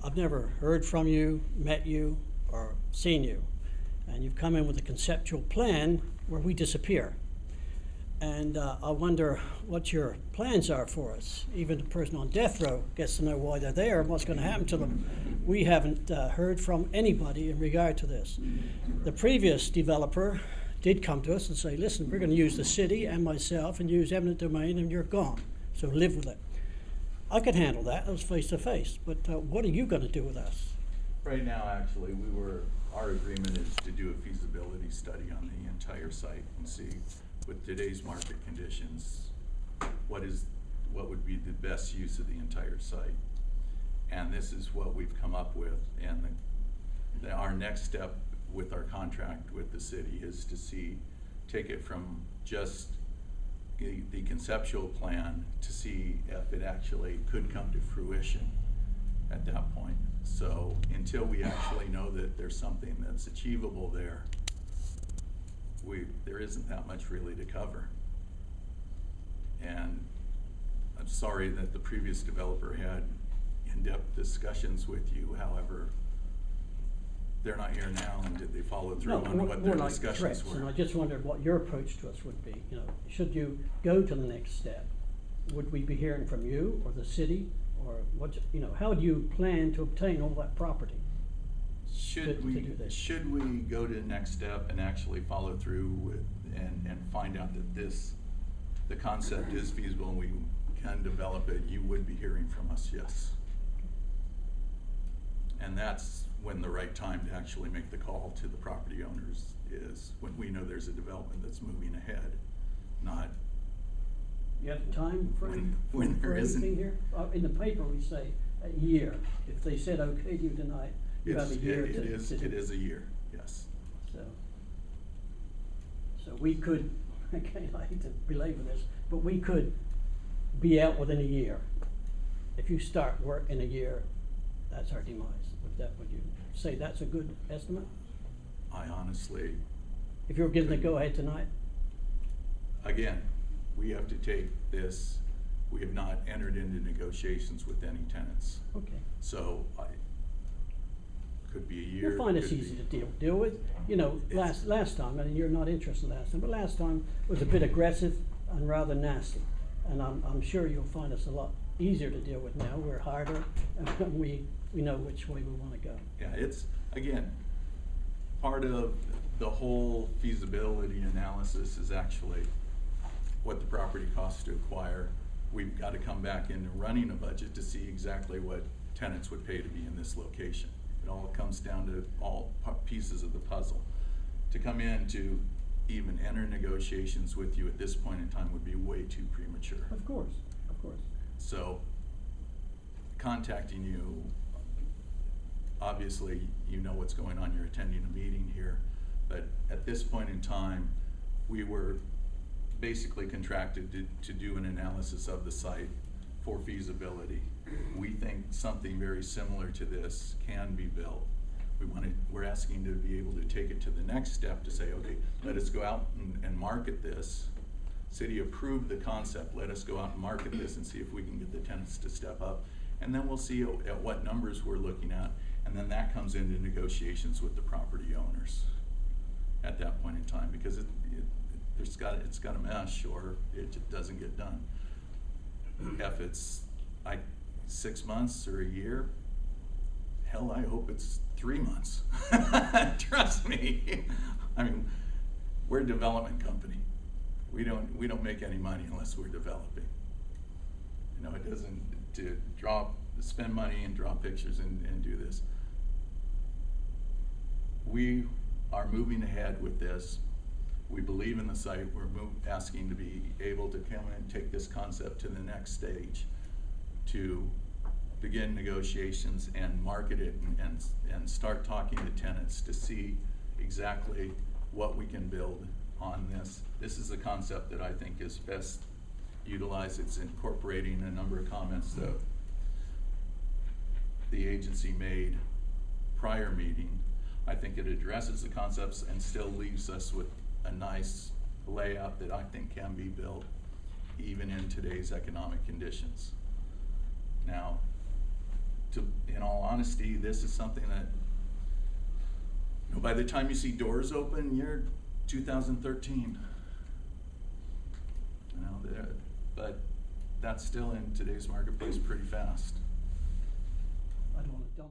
I've never heard from you, met you, or seen you. And you've come in with a conceptual plan where we disappear. And I wonder what your plans are for us. Even the person on death row gets to know why they're there and what's going to happen to them. We haven't heard from anybody in regard to this. The previous developer did come to us and say, listen, we're going to use the city and myself and use eminent domain and you're gone. So live with it. I could handle that. It was face to face. But what are you going to do with us? Right now, actually, our agreement is to do a feasibility study on the entire site and see, with today's market conditions, what would be the best use of the entire site. And this is what we've come up with. And our next step with our contract with the city is to take it from just the conceptual plan to see if it actually could come to fruition at that point. So until we actually know that there's something that's achievable there, there isn't that much really to cover. And I'm sorry that the previous developer had in-depth discussions with you. However, they're not here now, and did they follow through on what their discussions were? And I just wondered what your approach to us would be. You know, should you go to the next step, would we be hearing from you or the city, or what? You know, how do you plan to obtain all that property? Should we go to the next step and actually follow through with and find out that the concept is feasible and we can develop it, you would be hearing from us, yes. And that's when the right time to actually make the call to the property owners is when we know there's a development that's moving ahead, not you have time frame when there isn't. Here? In the paper we say a year. If they said okay to you tonight, you have a year it is a year, yes. So we could, again, I hate to belabor this, but we could be out within a year. If you start work in a year, that's our demise. Would you say that's a good estimate? I honestly... If you were given the go-ahead tonight? Again, we have to take this, we have not entered into negotiations with any tenants. Okay. So could be a year. You'll find it's easy to deal with. You know, last time, and you're not interested last time, but last time was a bit aggressive and rather nasty. And I'm sure you'll find us a lot easier to deal with now. We're harder, and we know which way we want to go. Yeah, it's, again, part of the whole feasibility analysis is actually what the property costs to acquire. We've got to come back into running a budget to see exactly what tenants would pay to be in this location. It all comes down to all pieces of the puzzle. To come in to even enter negotiations with you at this point in time would be way too premature. Of course, of course. So contacting you, obviously you know what's going on, you're attending a meeting here, but at this point in time, we were basically contracted to do an analysis of the site for feasibility. We think something very similar to this can be built. We're asking to be able to take it to the next step to say, okay, let us go out and market this. City approved the concept, let us go out and market this and see if we can get the tenants to step up. And then we'll see at what numbers we're looking at, and then that comes into negotiations with the property owners at that point in time, because it's got to mesh or it just doesn't get done. If it's 6 months or a year, hell, I hope it's 3 months. Trust me. I mean, we're a development company. We don't make any money unless we're developing. You know, it doesn't spend money and draw pictures and do this. We are moving ahead with this. We believe in the site. We're asking to be able to come and take this concept to the next stage, to begin negotiations and market it and start talking to tenants to see exactly what we can build on this. This is a concept that I think is best utilized. It's incorporating a number of comments that the agency made prior meeting. I think it addresses the concepts and still leaves us with a nice layout that I think can be built even in today's economic conditions. Now, in all honesty, this is something that, you know, by the time you see doors open, you're 2013. You know, but that's still in today's marketplace pretty fast. I don't want to dump.